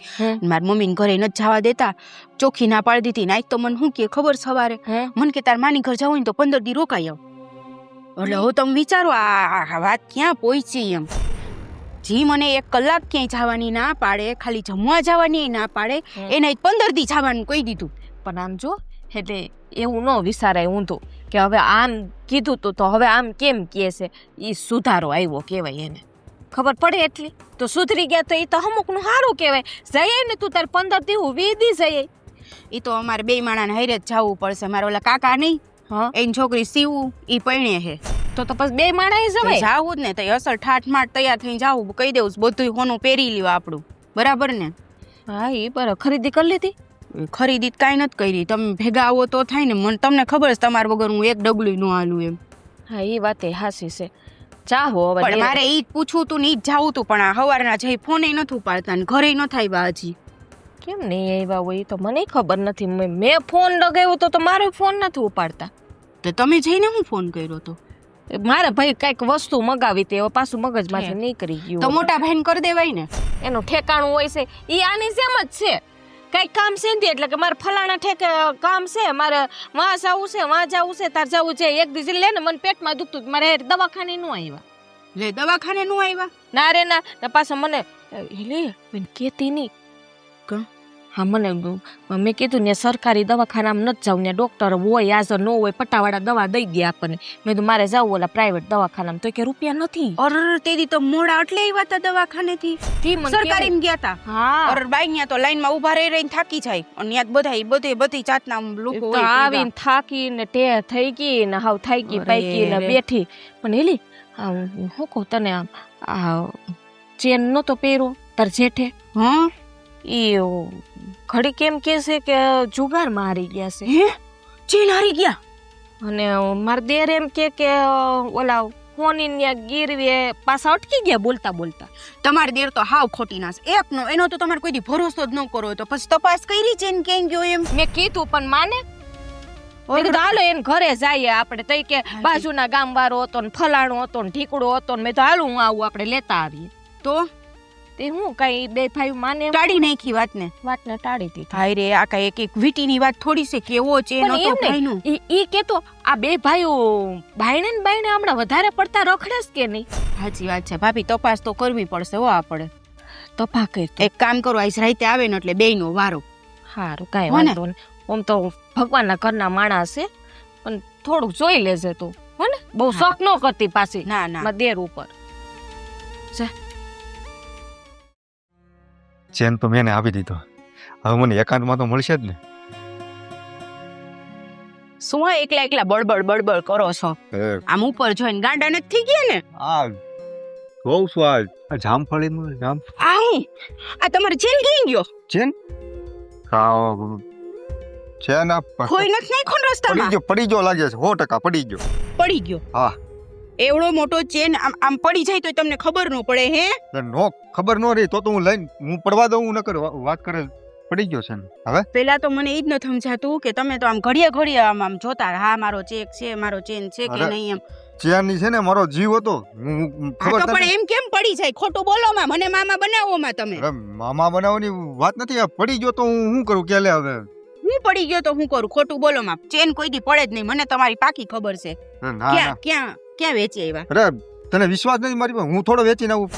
મારી મમ્મીને ઘરે નથી જવા દેતા, ચોખ્ખી ના પાડી દીધી. ને આજ તો મને શું કે ખબર સવારે મને કે તાર માની ઘર જવું હોય ને તો 15 દી રોકાઈ આવ. એટલે હું તમે વિચારો આ વાત ક્યાં પહોંચી એમ. જી મને 1 કલાક ક્યાંય જવાની ના પાડે, ખાલી જમવા જવાની ના પાડે, એને 15 દી જવાનું કહી દીધું. પણ આમ જો, એટલે એવું ન વિચારાય ઊંધું કે હવે આમ કીધું તું તો હવે આમ કેમ કહે છે. એ સુધારો આવ્યો કહેવાય. એને ખબર પડે એટલી તો સુધરી ગયા તો એ તો અમુકનું સારું કહેવાય. જઈએ ને તું તાર 15 દી હું 20 દી જઈએ. એ તો અમારે 2 માણાને હારે જ જવું પડશે. મારા ઓલા કાકા નહીં, એની છોકરી સીવું ઈ પૈણે હે. તો પછી 2 માણા જવાય. જાવું જ ને, તો અસલ ઠાઠ માઠ તૈયાર થઈને જાવું, કહી દેવું બધું હોનું પહેરી લ્યો આપણું. બરાબર ને? હા, એ બરાબર. ખરીદી કરી લીધી? ખરીદી કાંઈ નથી કરી. તમે ભેગા આવો તો થાય ને. મને તમને ખબર છે તમારા વગર હું એક ડગલું ન હાલું એમ. હા, એ વાત એ હાસી છે. ચાહો હવે. પણ મારે ઈ જ પૂછવું તું ને ઈ જ જાવું તું, પણ આ હવારના જઈ ફોને નથી ઉપાડતા ને ઘરે ન થાય હજી. કેમ નહીં આવ્યા હોય તો મને ખબર નથી. મેં ફોન લગાવ્યો તો મારો ફોન નથી ઉપાડતા. તો તમે જઈને હું ફોન કર્યો તો? મારે ભાઈ કઈક વસ્તુ મગાવી તે પાછું મગજમાંથી નીકળી ગયું. તો મોટા ભાઈને કરી દેવાય ને. એનું ઠેકાણું હોય છે એ આની જેમ જ છે. કઈક કામ છે ને એટલે કે મારે ફલાણા ઠેકે કામ છે, મારે વાં જવું છે, વાં જવું છે, તાર જવું છે. એક દિવસ લે ને મને પેટમાં દુખતું, મારે દવાખાને નું આવ્યા. લે દવાખાને નું આવ્યા? ના રે ના. પાછા મને લે કેતી નહીં હા મને મેં કીધું ને સરકારી દવાખાનામાં નથી જાઉં ને ડૉક્ટર હોય હાજર ન હોય પટ્ટાવાળા દવા દઈ દે આપણને મેં કીધું મારે જવું ઓલા પ્રાઇવેટ દવાખાનામાં તો કે રૂપિયા નથી અર તેદી તો મોડા એટલે આવ્યા હતા દવાખાનેથી તી મને સરકારી કેવું? ગયા હતા હા અર બાઈ ન્યા તો લાઈનમાં ઊભા રહી રહીને થાકી જાય અને ન્યા બધી જાતના લોકો તો હોય આવીને થાકીને ટે થઈ ગઈ ને હાવ થઈ ગઈ અરે પાકી ને રે. બેઠી પણ હેલી હું કહું તને આ ચેન નહોતો પહેર્યો તાર જેઠે હા એ ઘડી કેમ કે છે કે જુગારમાં હારી ગયા છે હે ચેન હારી ગયા અને મારા દેર એમ કે ઓલા ફોની ન્યા ગીરવે પાછા અટકી ગયા બોલતા બોલતા તમારી દેર તો હાવ ખોટી નાસ એકનો એનો તો તમારે કોઈ દી ભરોસો જ ન કરો તો પછી તપાસ કરી ચેન ક્યાં ગયો એમ મેં કીધું પણ માને મેં કીધું હાલો એને ઘરે જઈએ આપણે તઈ કે બાજુના ગામ વાળો હતો ને ફલાણો હતો ને ઢીકડો હતો ને મેં તો હાલું હું આવું આપણે લેતા આવીએ તો તે હું કઈ બે ભાઈ માને એમ ટાળી નાખી વાતને વાતને ટાળી દીધી હાય રે આ કઈ એક વીટીની વાત થોડી છે કેવો ચેન પણ હતો એમ નહીં. ભાઈનું ઈ કેતો આ બે ભાઈઓ ભાઈને ને બાઈને હમણાં વધારે પડતા રખડે છે કે નહીં સાચી વાત છે ભાભી તપાસ તો કરવી પડશે હો આપણે તો પાકે એક કામ કરો આજ રાતે આવે ને એટલે બેયનો વારો સારું કાંઈ હો ને? વાંધો નહીં આમ તો ભગવાનના ઘરના માણસ છે પણ થોડુંક જોઈ લેજે તું હો ને બહુ હા. શોખ ન કરતી પાછી ના ના મારા દેર ઉપર ચેન તો મેં એને આપી દીધો હવે મને એકાંતમાં તો મળશે જ ને શું આ એકલા બળબડ કરો છો આમ ઉપર જોઈને ગાંડા નથી થઈ ગયા ને આ જોઉં છું આ જામફળીનું જામ આ હું આ તમારે ચેન ગઈ ગયો ચેન ચેન આ કોઈ નથી નાખ્યો ને રસ્તામાં પડી ગયો લાગે છે 100% પડી ગયો પડી ગયો હા એવડો મોટો ચેન આમ પડી જાય તો તમને ખબર ન પડે હે નો ખબર ન રહી તો હું લઈને હું પડવા દઉં ન કર વાત કરે પડી ગયો છે ને હવે પેલા તો મને એ જ ન સમજાતું કે તમે તો આમ ઘડીએ આમ જોતા હા મારો ચેક છે મારો ચેન છે કે અરે, નહીં એમ ચેન ની છે ને મારો જીવ હતો હું હા ખબર તો પણ તને એમ કેમ પડી જાય ખોટું બોલો માં મને મામા બનાવો માં તમે અરે મામા બનાવવાની વાત નથી આ પડી ગયો તો હું શું કરું કે લે હવે હું પડી ગયો તો હું કરું ખોટું બોલો માં ચેન કોઈ દી પડે જ નહીં મને તમારી પાકી ખબર છે ના ના ક્યાં વેચી આવ્યા અરે તને વિશ્વાસ નથી મારી પર હું થોડો વેચીને આવું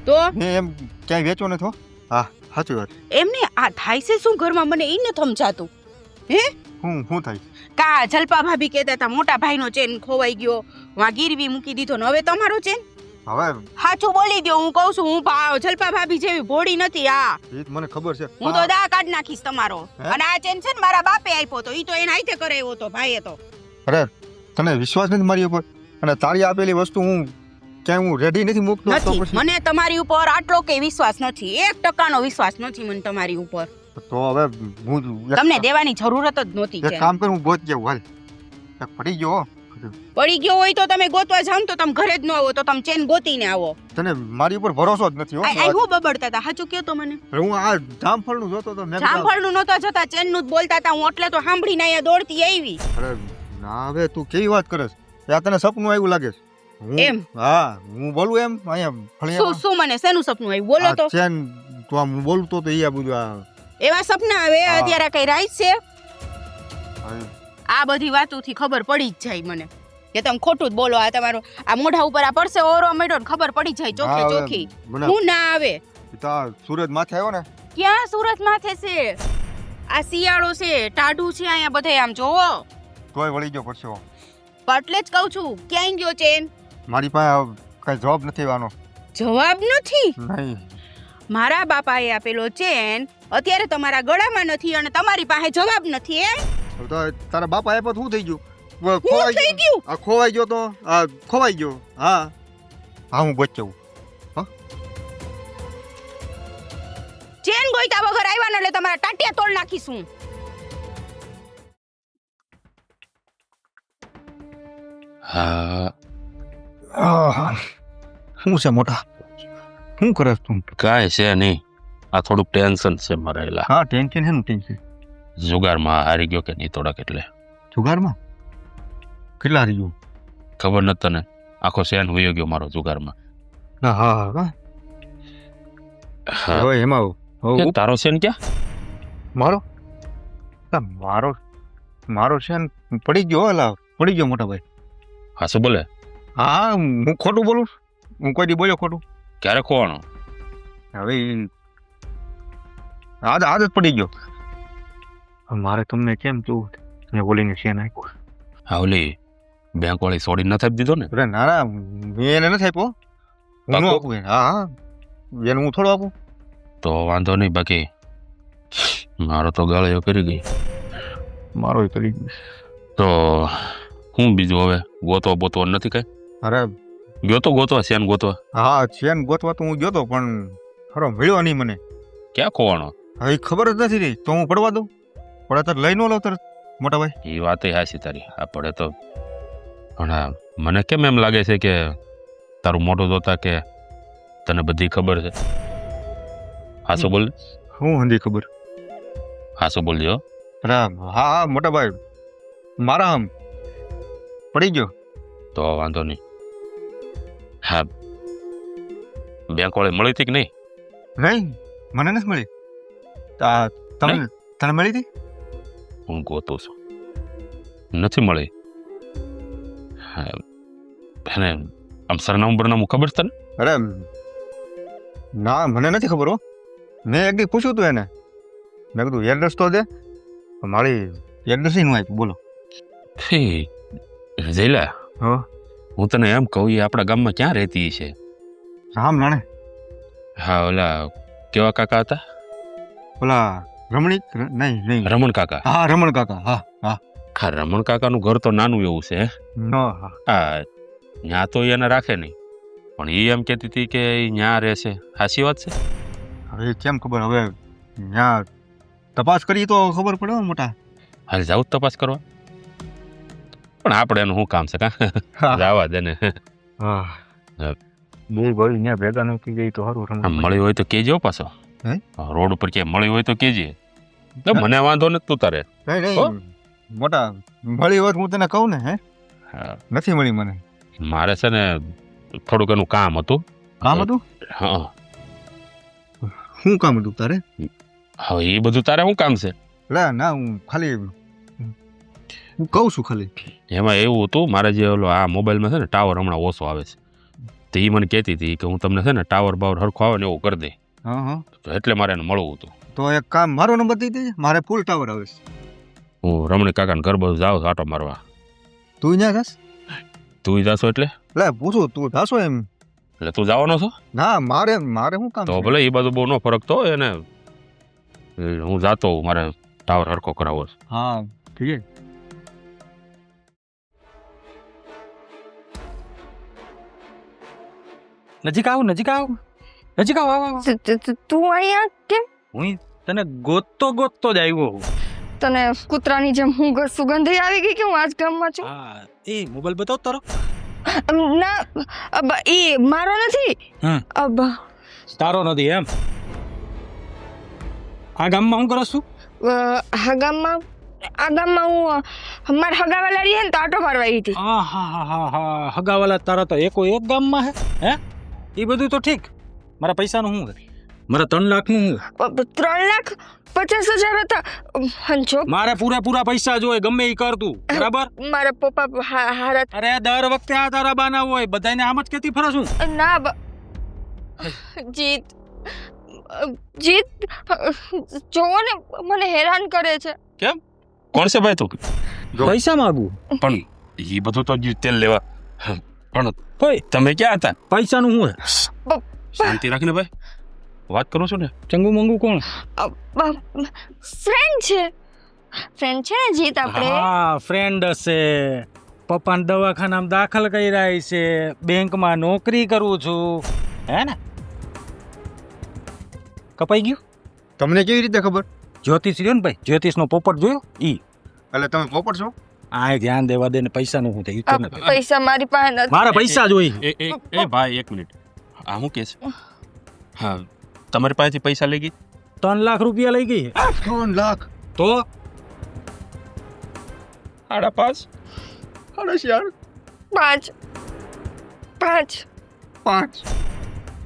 તો મેં એમ ક્યાંય વેચો નથી હો. હા સાચી વાત એમને આ થાય છે શું ઘરમાં મને એ ન સમજાતું હું થાય કા જલપા ભાભી કહેતા હતા મોટા ભાઈનો ચેન ખોવાઈ ગયો વા ગીરવી મૂકી દીધો ને હવે તમારો ચેન હવે સાચું બોલી દો હું કહું છું હું જલપા ભાભી જેવી ભોળી નથી આ એ તો મને ખબર છે હું તો દા કાઢ નાખીશ તમારો હે? અને આ ચેન છે ને મારા બાપે આપ્યો તો ઈ તો એને હાથે કરાવ્યો તો ભાઈએ તો અરે તને વિશ્વાસ નથી મારી ઉપર અને તારી આપેલી વસ્તુ હું ક્યાંય હું રેડી નથી મૂકતો તો નથી પછી મને તમારી ઉપર આટલો કે વિશ્વાસ નથી 1% વિશ્વાસ નથી મને તમારી ઉપર તો હવે હું તમને દેવાની જરૂરત જ નહોતી એક ચેન. કામ કર હું પહોંચ જાઉં હાલ એક પડી ગયો હો. પડી ગયો હોય તો તમે ગોતવા જાવ ને તો તમે ઘરે જ ન આવો તો તમે ચેન ગોતીને આવો તને મારી ઉપર ભરોસો જ નથી હો આ હું બબડતા હતા સાચું કયો તો મને હું આ જામફળનું જોતો તો મેં કીધું, જામફળનું નહોતા જતા ચેનનું જ બોલતા હતા હું એટલે તો સાંભળીને અહીંયા દોડતી આવી અરે ના હવે તું કેવી વાત કરે છે આ તને સપનું આવ્યું લાગે છે હું- એમ? હા હું બોલું એમ અહીંયા શું ફળિયામાં શું મને શેનું સપનું આવ્યું બોલો તો આ ચેન તું આમ બોલતો તો એ બધું આ એવા સપના આવે હા. અત્યારે કઈ રાઈટ છે આ આ બધી વાતોથી ખબર પડી જ જાય મને કે તમે ખોટું જ બોલો આ તમારો આ મોઢા ઉપર આ પરસે ઓરો મળ્યો ને ખબર પડી જાય ચોખ્ખી હા, હવે ચોખ્ખી મને હું ના આવે પિતા સુરત માથે આવ્યો ને ક્યાં સુરત માથે છે આ શિયાળો છે ટાઢું છે અહીંયા બધે આમ જોવો તોય વળી ગયો પડશે એટલે જ કહું છું ક્યાં ગયો ચેન મારી પાસે કઈ જવાબ નથી આવવાનો જવાબ નથી નહીં મારા બાપાએ આપેલો ચેન અત્યારે તમારા ગળામાં નથી અને તમારી પાસે જવાબ નથી એમ હવે તો તારા બાપા આપ્યો તો શું થઈ ગયું હું ખોવાઈ થઈ ગયું ગયું આ ખોવાઈ ગયો તો આ ખોવાઈ ગયો હા હા હું બચાવું ચેન ગોઈતા વગર આવ્યા ને એટલે તમારા ટાટિયા તોડ નાખીશું હા શું છે મોટા શું કરે તું કાંઈ છે નહીં આ થોડુંક ટેન્શન છે મારે એલા હા ટેન્શન છે ને ટેન્શન જુગારમાં હારી ગયો કે નહીં થોડાક એટલે જુગારમાં કેટલા હારી ગયું ખબર નથી તને આખો સેન વયો ગયો મારો જુગારમાં હા હા હા હા. હવે એમાં કે તારો સેન ક્યાં મારો મારો મારો છે ને પડી ગયો અલા પડી ગયો મોટા ભાઈ હા શું બોલે હા હું ખોટું બોલું હું કોઈ દી બોલ્યો ખોટું ક્યારે ખોવાનો હવે આદત પડી ગયો. મારે તમને કેમ કેવું મેં બોલીને છે નાખ્યો. હા ઓલી બેંક વાળી સોડી નથી આપી દીધો ને? અરે ના ના મેં એને નથી આપ્યો. હું ન પાક્કું? આપું એને. હા હા એને હું થોડો આપું. તો વાંધો નહીં, બાકી મારો તો ગાળિયો કરી ગઈ. મારો કરી ગયો. તો હું બીજું હવે ગોતવા બોતવા નથી કઈ? અરે ગયો તો ગોતવા, શેન ગોતવા? હા ચેન ગોતવા તો હું ગયો તો પણ ખરો મળ્યો નહીં મને. ક્યાં ખોવાનો? હવે ઈ ખબર જ નથી રહી તો હું પડવા દઉં. પડે તો લઈ ન લો તરત મોટા ભાઈ. એ વાત હાસી તારી. આપણે તો પણ આ મને કેમ એમ લાગે છે કે તારું મોઢું જોતા કે તને બધી ખબર છે. હાસો બોલ, હું હંધી ખબર. હાસો બોલજો. અરે હા હા મોટા ભાઈ મારા આમ પડી ગયો. તો વાંધો નહીં. હા બેંક વાળી મળી હતી કે નહીં? નહીં મને નથી મળી. તમે તને મળી હતી? હું ગોતું છું, નથી મળી. હા એને આમ સરનામું બરનામું ખબર છે તને? અરે ના મને નથી ખબર હો. મેં એક દી પૂછ્યું હતું એને. મેં કીધું એડ્રેસ તો દે. મારી એડ્રેસ નું આપ્યું. બોલો. હે જયલા, હા હું તને એમ કહું એ આપણા ગામમાં ક્યાં રહેતી છે? રામ નાણે હા ઓલા કેવા કાકા હતા? ઓલા રમણીક નહીં નહીં રમણ કાકા. હા રમણ કાકા. હા હા હા રમણ કાકાનું ઘર તો નાનું એવું છે. હા હા ત્યાં તો એને રાખે નહીં, પણ એ એમ કહેતી હતી કે એ ત્યાં રહેશે. સાચી વાત છે? હવે કેમ ખબર. હવે ત્યાં તપાસ કરી તો ખબર પડે હો મોટા. હાલ જાઉં જ તપાસ કરવા. પણ આપણે એનું શું કામ છે કા? જવા દે ને. હા હા. બે ભાઈ ત્યાં ભેગા નથી ગઈ તો સારું. આમ મળી હોય તો કેજો પાછો. હે? રોડ ઉપર ક્યાંય મળી હોય તો કેજે. તો મને વાંધો નથી, તું તારે. નહીં હો? નહીં મોટા મળી હોત હું તને કહું ને. હે હા, નથી મળી મને. મારે છે ને થોડુંક એનું કામ હતું. કામ હતું? હા શું કામ હતું તારે? હવે એ બધું તારે શું કામ છે? લે ના હું ખાલી હું કહું છું ખાલી. એમાં એવું હતું, મારે જે ઓલો આ મોબાઈલમાં છે ને ટાવર હમણાં ઓછો આવે છે, તો એ મને કહેતી હતી કે હું તમને છે ને ટાવર બાવર હરખો આવે ને એવું કરી દે. હા હા તો એટલે મારે એને મળવું હતું. તો એક કામ મારો નંબર દઈ દેજે. મારે ફૂલ ટાવર આવે છે. હું રમણી કાકાને ઘર બધું જાઉં છું આટો મારવા. તું અહીંયા જાસ? તું જાશો એટલે? લે પૂછું તું જાશો એમ? એટલે તું જવાનો છો? ના મારે મારે શું કામ તો છે? ભલે એ બાજુ બહુ ન ફરક તો હોય એને. હું જાતો હોઉં, મારે ટાવર હરખો કરાવવો છે. હા ઠીક છે. નજીક આવ, નજીક આવ, નજીક આવ, આવ, આવ. તું અહીંયા કેમ? હું તને ગોતતો ગોતતો જ આવ્યો હું. તને કૂતરાની જેમ હું સુગંધ આવી ગઈ કે હું આજ ગામમાં છું? હા એ મોબાઈલ બતાવ તારો. ના એ મારો નથી. હમ. તારો નથી એમ? આ ગામમાં હું કરું છું? આ ગામમાં હું મારા હગાવાલા રહીએ ને તો આટો મારવા આવી હતી. હા હા હા હા હા હગાવાલા તારા તો એકો એક ગામમાં હે? એ બધું તો ઠીક. મારા પૈસાનું શું છે? મારા 3 લાખનું શું? 3,50,000 હતા. હંચો મારે પૂરેપૂરા પૈસા જોઈએ, ગમે એ કર તું, બરાબર? મારા પપ્પા હારા. અરે દર વખતે આ તારા બાના હોય, બધાને આમ જ કેતી ફરો છું? ના જીત જીત જોવો ને મને હેરાન કરે છે. કેમ? કોણ છે ભાઈ તું? પૈસા માંગુ પણ એ બધું તો જ તેલ લેવા. પણ કોઈ તમે ક્યાં હતા? પૈસાનું શું? શાંતિ રાખીને ભાઈ વાત કરું છું ને. ચંગુ મંગુ કોણ? ફ્રેન્ડ છે ને જીત આપણે. હા ફ્રેન્ડ હશે. પપ્પાને દવાખાનામાં દાખલ કર્યા છે, બેંકમાં નોકરી કરું છું, હે ને? કપાઈ ગયું? તમને કેવી રીતે ખબર? જ્યોતિષ રહ્યો ને ભાઈ, જ્યોતિષનો પોપટ જોયો ઈ. એટલે તમે પોપટ છો? આ ધ્યાન દેવા દે ને પૈસાનું શું થયું? પૈસા મારી પાસે નથી. મારા પૈસા જોઈ. એ ભાઈ એક મિનિટ, આ શું કે છે? હા તમારી પાસેથી પૈસા લઈ ગઈ? 3 લાખ રૂપિયા લઈ ગઈ. 3 લાખ? તો 5.5 4 પાંચ 5 5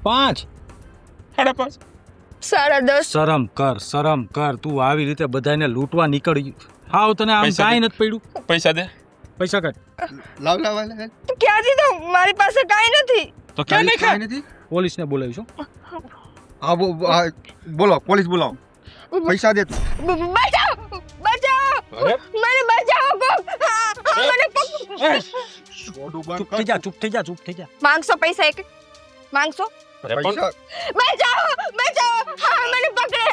5.5 10.5. શરમ કર તું આવી રીતે બધાને લૂંટવા નીકળી. હાવ તને આમ પૈસા કાંઈ નથી પડ્યું? પૈસા દે. પૈસા કાઢ. લાવ લાવ લાવ. તું ક્યાંથી તો મારી પાસે કાંઈ નથી. તો ક્યાં નહીં કાંઈ નથી. પોલીસને બોલાવીશું. હા બોલો પોલીસ બોલાવો. પૈસા દે તું. બચાવ બચાવ અરે મને બચાવો કોક મને છોડું બંધ ચૂપ કર. થઈ જા ચૂપ થઈ જા ચૂપ થઈ જા માંગશો પૈસા એક માંગશો અરે પણ પૈસા બચાવો બચાવો હા મને પકડે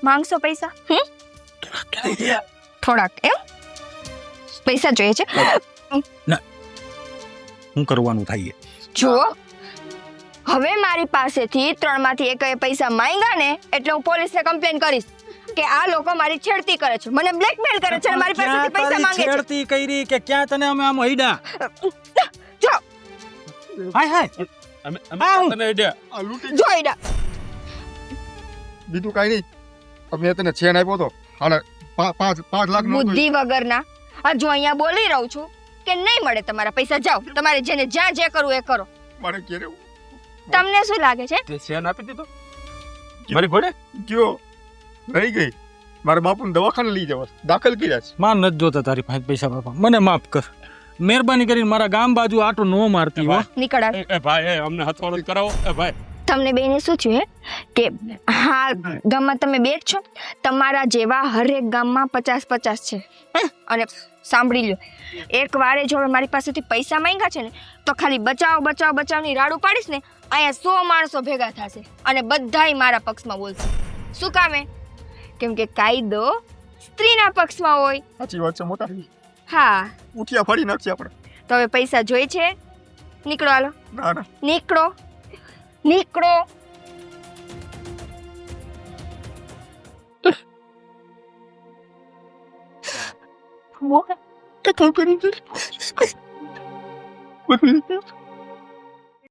માંગશો પૈસા થોડાક એમ પૈસા જોઈએ છે શું કરવાનું થાય એ? જુઓ હવે મારી પાસેથી 3 માંથી એક પૈસા માંગ્યા ને એટલે હું પોલીસને કમ્પ્લેન કરીશ કે આ લોકો મારી છેડતી કરે છે મને બ્લેકમેલ કરે છે અને મારી પાસેથી પૈસા ક્યાં માંગે તારી છે છેડતી કરી કે ક્યાં તને અમે આમ હૈડા જો હાય હાય અમે આવ. તને idea. આ લૂંટી જોઈડા બીજું કાંઈ નહીં. અમે તને ચેન આપ્યો તો હાલે 5 લાખ નો બુદ્ધિ વગરના આ જો અહીંયા બોલી રહું છું કે નહીં મળે તમારા પૈસા જાઓ તમારે જેને જ્યાં જે કરવું એ કરો મારે ઘેરે તમને શું લાગે છે તે શેન આપી દીધો મારી ઘોડે ગયો રહી ગઈ. મારા બાપુને દવાખાને લઈ જવા દાખલ કર્યા છે. માં નથી જોતા તારી પાસે પૈસા બાપા મને માફ કર મહેરબાની કરીને મારા ગામ બાજુ આટો નો મારતી હો નીકળા એ ભાઈ એ અમને હથવારો જ કરાવો એ ભાઈ તમને બેને શું થયું હે કે હા ગામમાં તમે બે જ છો તમારા જેવા હરેક ગામમાં 50-50 છે અને સાંભળી લ્યો એક વારે જો હવે મારી પાસેથી પૈસા માંગ્યા છે ને તો ખાલી બચાવ બચાવ બચાવની રાડું પાડીશ ને અહીંયા 100 માણસો ભેગા થશે અને બધાય મારા પક્ષમાં બોલશે શું કામે કેમ કે કાયદો સ્ત્રીના પક્ષમાં હોય સાચી વાત છે મોટા. હા ઉઠિયા ફાડી નાખશે આપણે. તો હવે પૈસા જોઈ છે નીકળો હાલો ના ના નીકળો નીકળો કે તું કરી દે. બધું